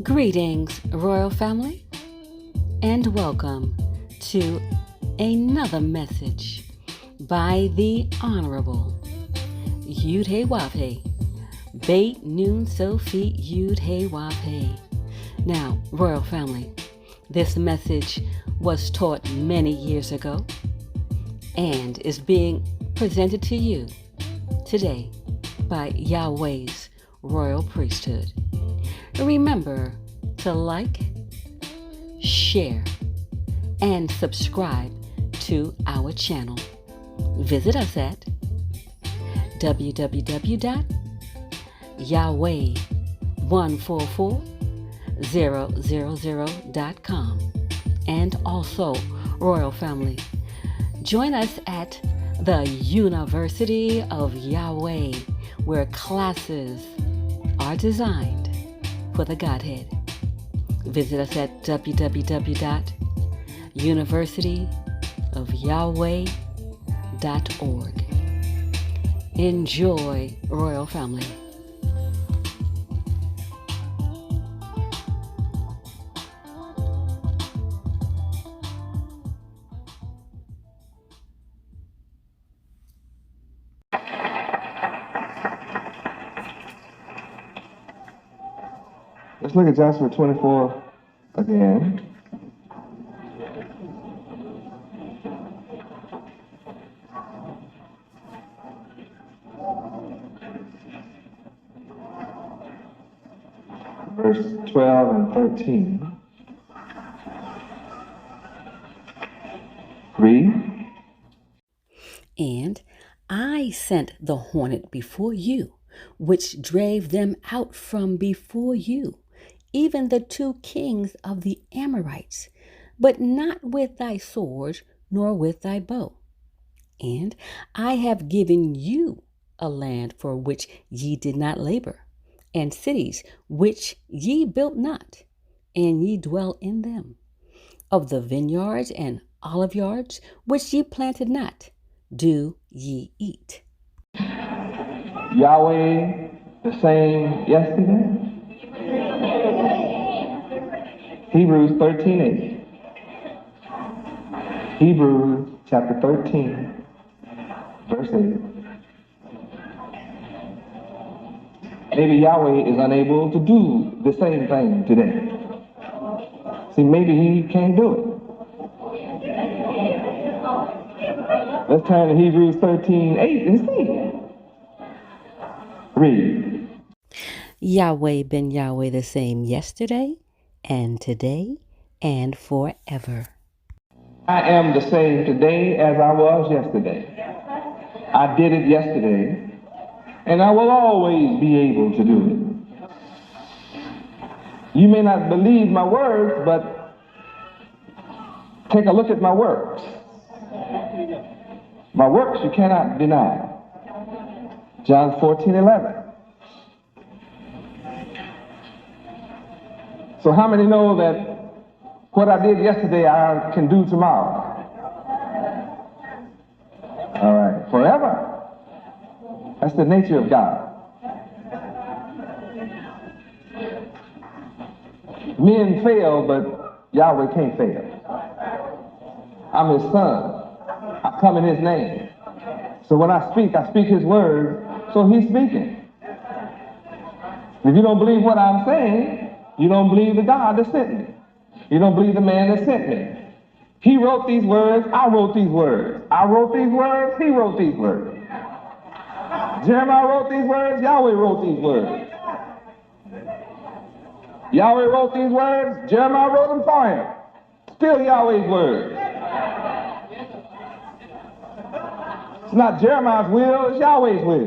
Greetings, royal family, and welcome to another message by the Honorable Yud-Heh-Wah-Heh, Beit Nun Sophie Yud-Heh-Wah-Heh. Now, royal family, this message was taught many years ago and is being presented to you today by Yahweh's royal priesthood. Remember to like, share, and subscribe to our channel. Visit us at www.yahweh144000.com. And also, royal family, join us at the University of Yahweh, where classes are designed for the Godhead. Visit us at www.universityofyahweh.org. Enjoy, royal family. Let's look at Joshua 24 again. Verse 12 and 13. Read. And I sent the hornet before you, which drave them out from before you, even the two kings of the Amorites, but not with thy sword, nor with thy bow. And I have given you a land for which ye did not labor, and cities which ye built not, and ye dwell in them. Of the vineyards and olive yards which ye planted not, do ye eat. Yahweh the same yesterday. Hebrews 13:8. Hebrews chapter 13, verse 8. Maybe Yahweh is unable to do the same thing today. See, maybe he can't do it. Let's turn to Hebrews 13:8 and see. Read. Yahweh ben Yahweh the same yesterday and today and forever. I am the same today as I was yesterday. I did it yesterday, and I will always be able to do it. You may not believe my words, but take a look at my works. My works you cannot deny. John 14:11. So how many know that what I did yesterday I can do tomorrow? All right, forever. That's the nature of God. Men fail, but Yahweh can't fail. I'm his son. I come in his name. So when I speak his word, so he's speaking. If you don't believe what I'm saying, you don't believe the God that sent me. You don't believe the man that sent me. He wrote these words, I wrote these words. I wrote these words, he wrote these words. Jeremiah wrote these words, Yahweh wrote these words. Yahweh wrote these words, Jeremiah wrote them for him. Still Yahweh's words. It's not Jeremiah's will, it's Yahweh's will.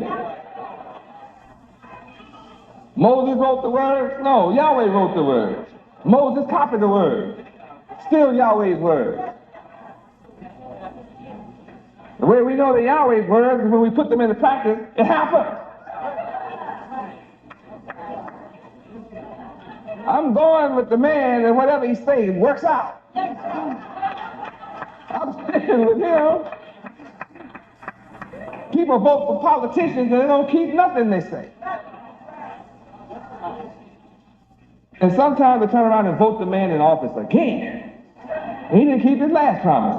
Moses wrote the words? No, Yahweh wrote the words. Moses copied the words. Still Yahweh's words. The way we know the Yahweh's words is when we put them into practice, it happens. I'm going with the man, and whatever he says works out. I'm sticking with him. People vote for politicians and they don't keep nothing they say. And sometimes they turn around and vote the man in office again. And he didn't keep his last promise.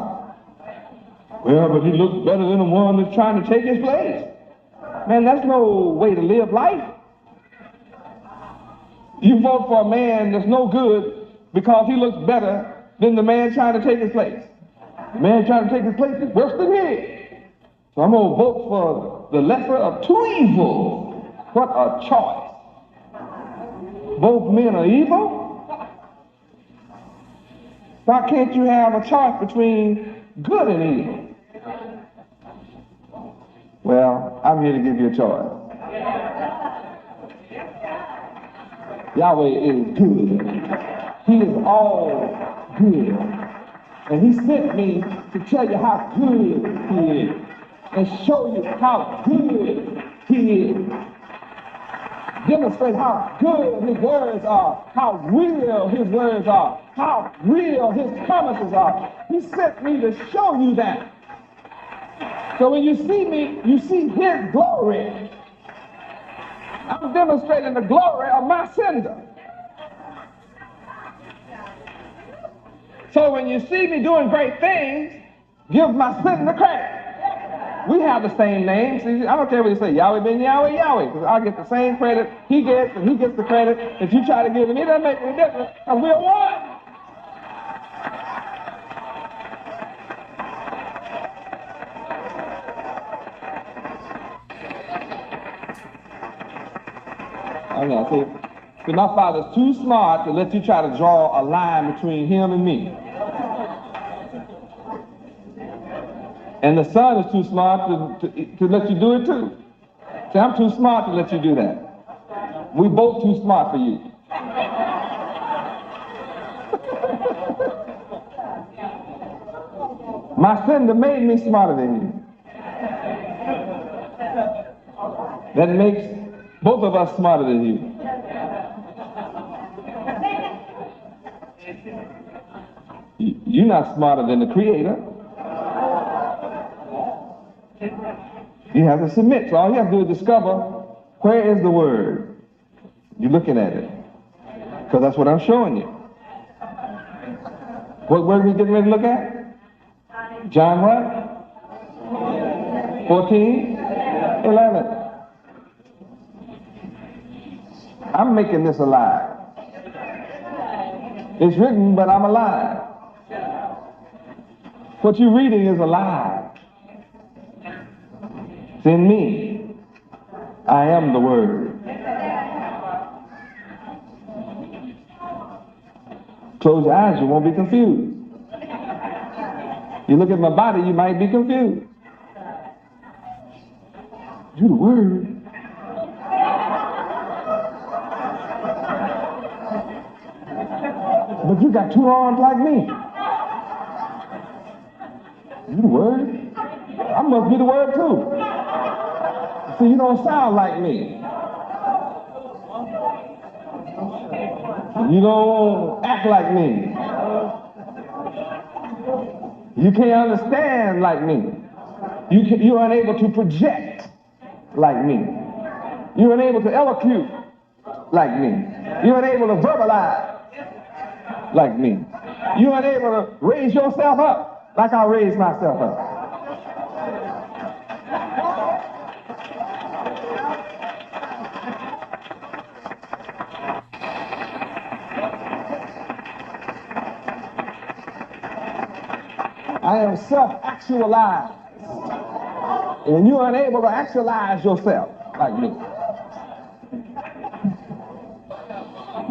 Well, but he looks better than the one that's trying to take his place. Man, that's no way to live life. You vote for a man that's no good because he looks better than the man trying to take his place. The man trying to take his place is worse than he. So I'm going to vote for the lesser of two evils. What a choice. Both men are evil. Why can't you have a choice between good and evil? Well, I'm here to give you a choice. Yahweh is good. He is all good. And he sent me to tell you how good he is and show you how good he is. Demonstrate how good his words are, how real his words are, how real his promises are. He sent me to show you that. So when you see me, you see his glory. I'm demonstrating the glory of my sender. So when you see me doing great things, give my sender credit. We have the same name. See, I don't care what you say, Yahweh ben Yahweh, Yahweh, because I get the same credit he gets, and he gets the credit. If you try to give him, it doesn't make any difference, because we're one. See, my father's too smart to let you try to draw a line between him and me. And the son is too smart to let you do it too. See, I'm too smart to let you do that. We both too smart for you. My sender made me smarter than you. That makes both of us smarter than you. You're not smarter than the Creator. You have to submit. So all you have to do is discover, where is the word? You're looking at it. Because that's what I'm showing you. What word are we getting ready to look at? John what? 14? 11. I'm making this alive. It's written, but I'm alive. What you're reading is alive. It's in me. I am the Word. Close your eyes, you won't be confused. You look at my body, you might be confused. You're the Word. But you got two arms like me. You the Word? I must be the Word too. See, you don't sound like me. You don't act like me. You can't understand like me. You're unable to project like me. You're unable to elocute like me. You're unable to verbalize like me. You're unable to raise yourself up like I raise myself up. I am self-actualized. And you're unable to actualize yourself like me.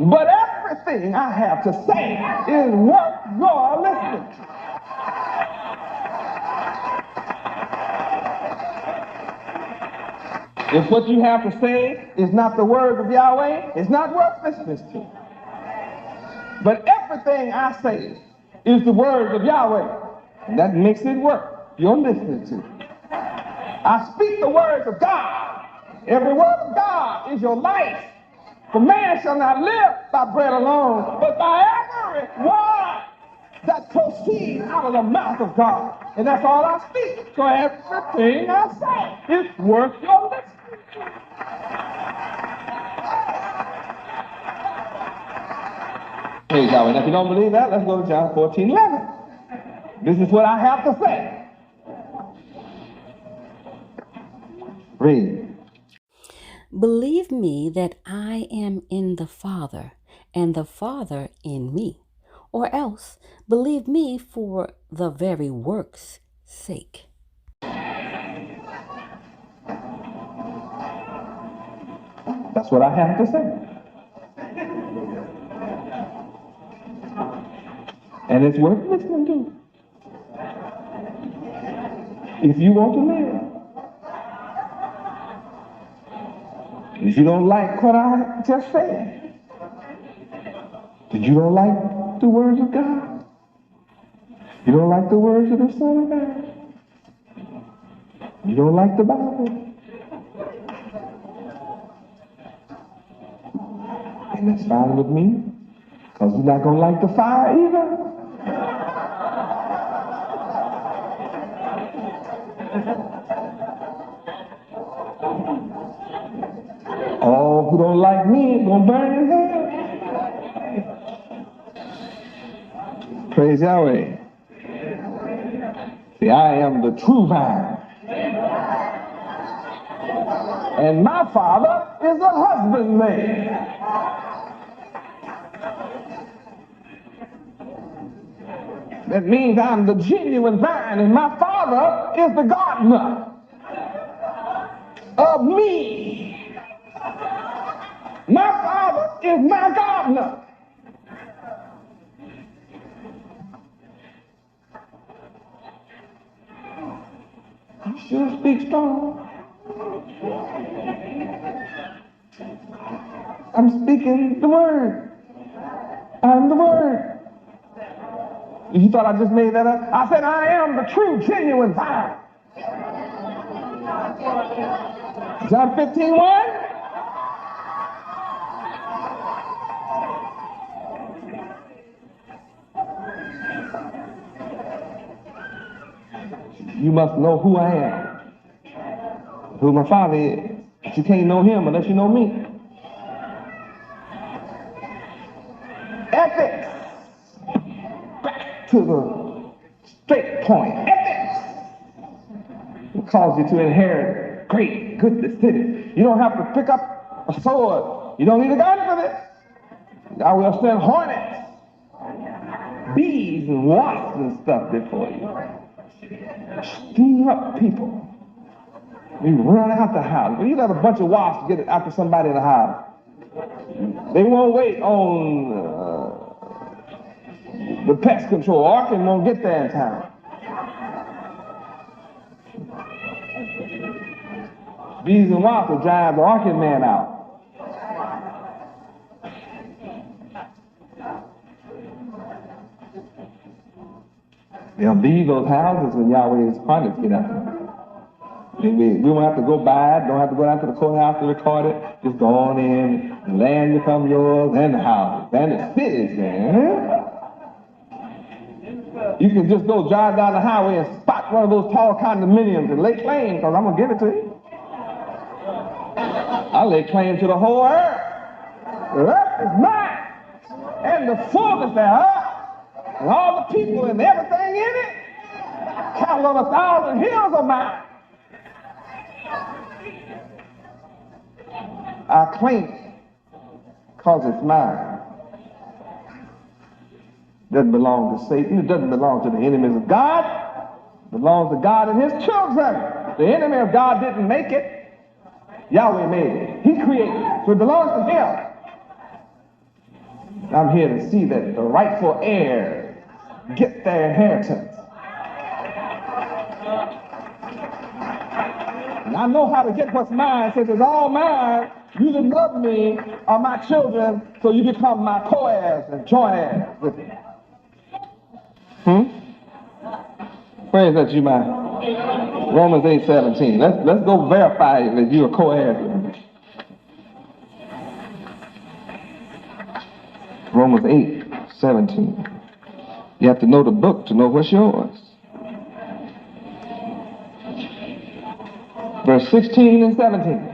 But everything I have to say is worth your listening to. If what you have to say is not the words of Yahweh, it's not worth listening to. But everything I say is the words of Yahweh. And that makes it worth your listening to. I speak the words of God. Every word of God is your life. For man shall not live by bread alone, but by every word that proceeds out of the mouth of God. And that's all I speak. So everything I say is worth your listening to. Praise Yahweh. Now, if you don't believe that, let's go to John 14:11. This is what I have to say. Read. Believe me that I am in the Father, and the Father in me. Or else, believe me for the very work's sake. That's what I have to say. And it's worth listening to. If you want to live. If you don't like what I just said, then you don't like the words of God. You don't like the words of the Son of God. You don't like the Bible. And that's fine with me, because you're not going to like the fire either. All who don't like me is going to burn in hell. Praise Yahweh. See, I am the true vine. And my Father is a husbandman. That means I'm the genuine vine, and my Father is the gardener of me. My Father is my gardener. You should speak strong. I'm speaking the word. I'm the word. You thought I just made that up? I said I am the true, genuine vine. John 15:1. You must know who I am, who my Father is. But you can't know him unless you know me. Ethics. Back to the straight point. Ethics will cause you to inherit great, goodness city. You don't have to pick up a sword. You don't need a gun for this. I will send hornets, bees and wasps and stuff before you. Steam up people. You run out the house. When you let a bunch of wasps get after somebody in the house, they won't wait on the pest control. Arkin won't get there in time. Bees and wasps will drive the Arkin man out. They'll leave those houses when Yahweh's harvest get out. We won't have to go by it, don't have to go down to the courthouse to record it. Just go on in, the land become yours, and the houses, and the cities, man. You can just go drive down the highway and spot one of those tall condominiums and lay claim, because I'm going to give it to you. I lay claim to the whole earth. The earth is mine, and the fullness thereof, and all the people and everything in it. Cattle on 1,000 hills are mine. I claim it because it's mine. It doesn't belong to Satan. It doesn't belong to the enemies of God. It belongs to God and his children. The enemy of God didn't make it. Yahweh made it. He created it. So it belongs to him. I'm here to see that the rightful heirs get their inheritance. And I know how to get what's mine, since it's all mine. You that love me are my children, so you become my co-heirs and joint heirs with me. Where is that you, my Romans 8:17. Let's go verify that you are co-heirs with me. Romans 8:17. You have to know the book to know what's yours. Verse 16 and 17.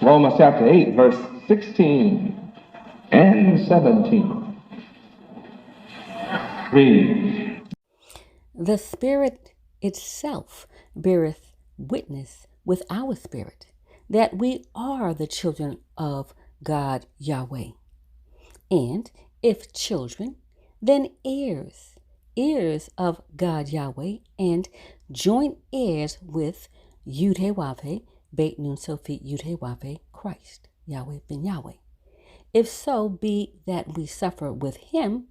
Romans chapter 8, verse 16 and 17. Read. The Spirit itself beareth witness with our spirit that we are the children of God Yahweh. And if children, then heirs, heirs of God Yahweh, and joint heirs with Yud-Heh-Wav-Heh, Beit Nun Sofit Yud-Heh-Wav-Heh, Christ, Yahweh ben Yahweh. If so be that we suffer with him,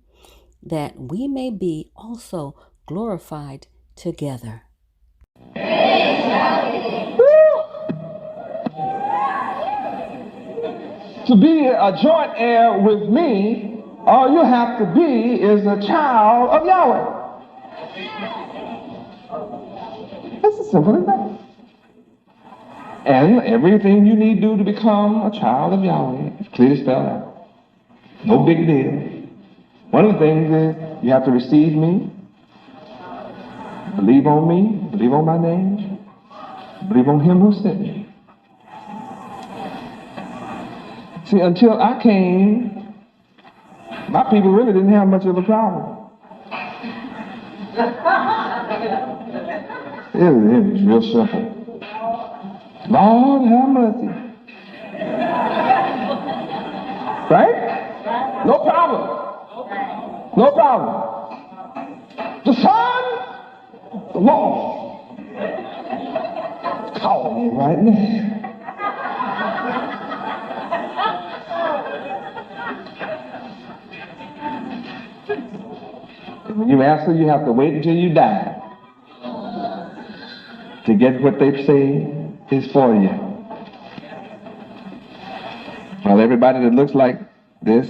that we may be also glorified together. To be a joint heir with me, all you have to be is a child of Yahweh. It's as simple as that. And everything you need to do to become a child of Yahweh is clearly spelled out. No big deal. One of the things is you have to receive me, believe on me, believe on my name, believe on him who sent me. See, until I came, my people really didn't have much of a problem. It was real simple. Lord have mercy. Right? No problem. No problem. The Son, the Lord, calling me right now. When you answer, you have to wait until you die to get what they say is for you. Well, everybody that looks like this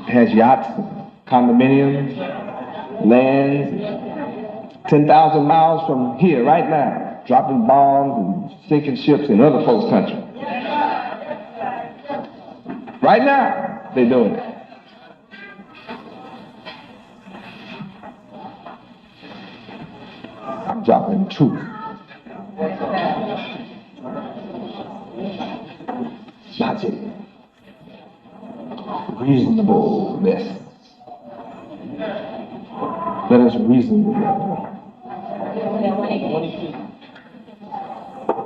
has yachts, condominiums, lands, 10,000 miles from here right now, dropping bombs and sinking ships in other folks' country. Right now, they're doing it. I'm dropping truth. Logic. Reasonableness. Let us reason together.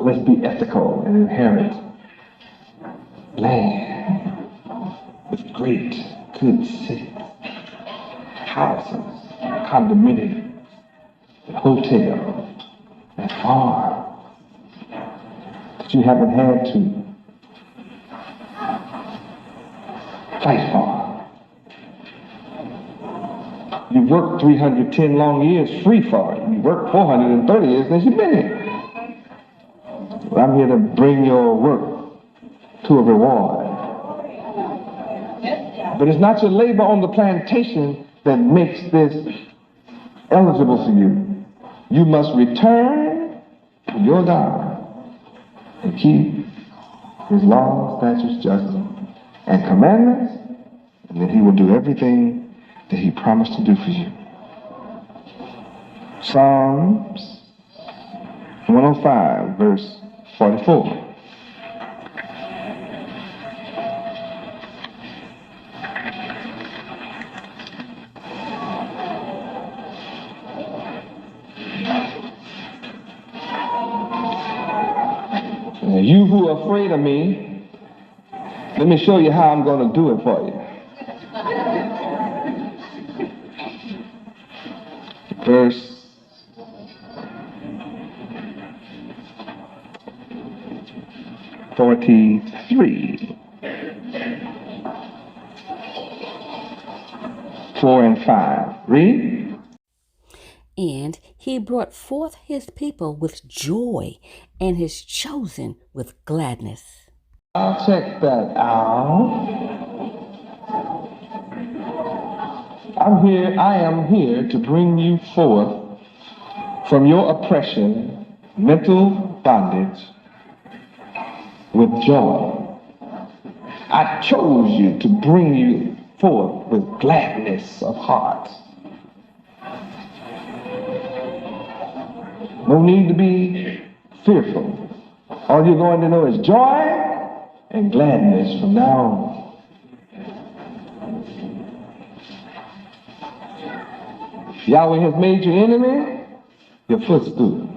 Let's be ethical and inherit land with great, good cities, houses, condominiums, hotels, and farms that you haven't had to fight for. You've worked 310 long years free for it. You've worked 430 years since you've been here. Well, I'm here to bring your work to a reward. But it's not your labor on the plantation that makes this eligible for you. You must return to your God and keep his laws, statutes, judgments, and commandments, and then he will do everything that he promised to do for you. Psalms 105, verse 44. Now, you who are afraid of me, let me show you how I'm going to do it for you. Verse 43. 4 and 5. Read. And he brought forth his people with joy, and his chosen with gladness. I'll check that out. I am here to bring you forth from your oppression, mental bondage, with joy. I chose you to bring you forth with gladness of heart. No need to be fearful. All you're going to know is joy and gladness from now on. Yahweh has made your enemy your footstool.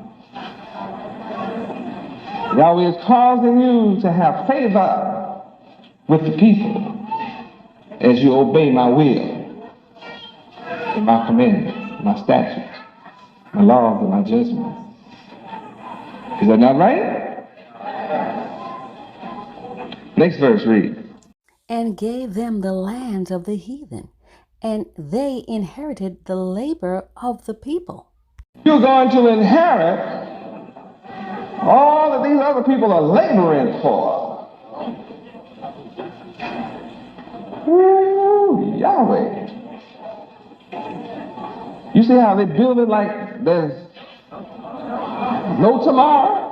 Yahweh is causing you to have favor with the people as you obey my will, and my commandments, my statutes, my laws, and my judgments. Is that not right? Next verse, read. And gave them the lands of the heathen, and they inherited the labor of the people. You're going to inherit all that these other people are laboring for. Ooh, Yahweh. You see how they build it like there's no tomorrow?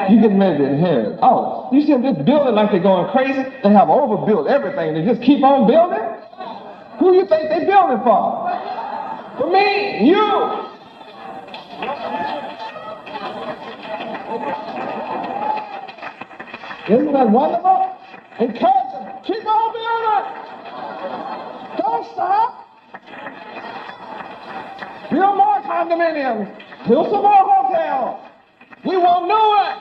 You get ready to inherit. Oh, you see them just building like they're going crazy? They have overbuilt everything. They just keep on building? Who you think they're building for? For me, you. Isn't that wonderful? Encourage them. Keep on building. Don't stop. Build more condominiums. Build some more hotels. We want new ones.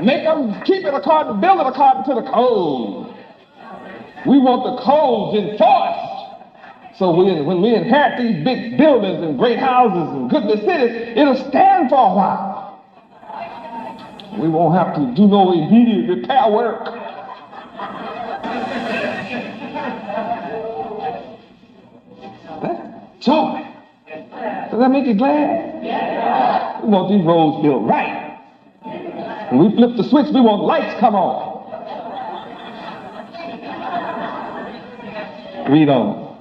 Make them keep it according, build it according to the code. We want the codes enforced. So when we inherit these big buildings and great houses and goodness cities, it'll stand for a while. We won't have to do no immediate repair work. That's joy. Does that make you glad? Yeah. We want these roads built right. When we flip the switch, we want lights come on. Read on.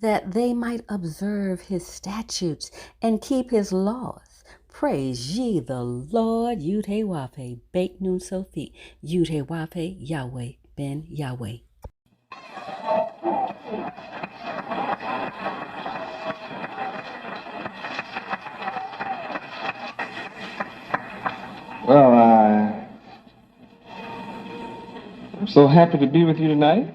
That they might observe his statutes and keep his laws. Praise ye the Lord, Yud-He-Wafe, Beit Nun Sofi, Yud-He-Wafe, Yahweh, Ben Yahweh. Well, I'm so happy to be with you tonight.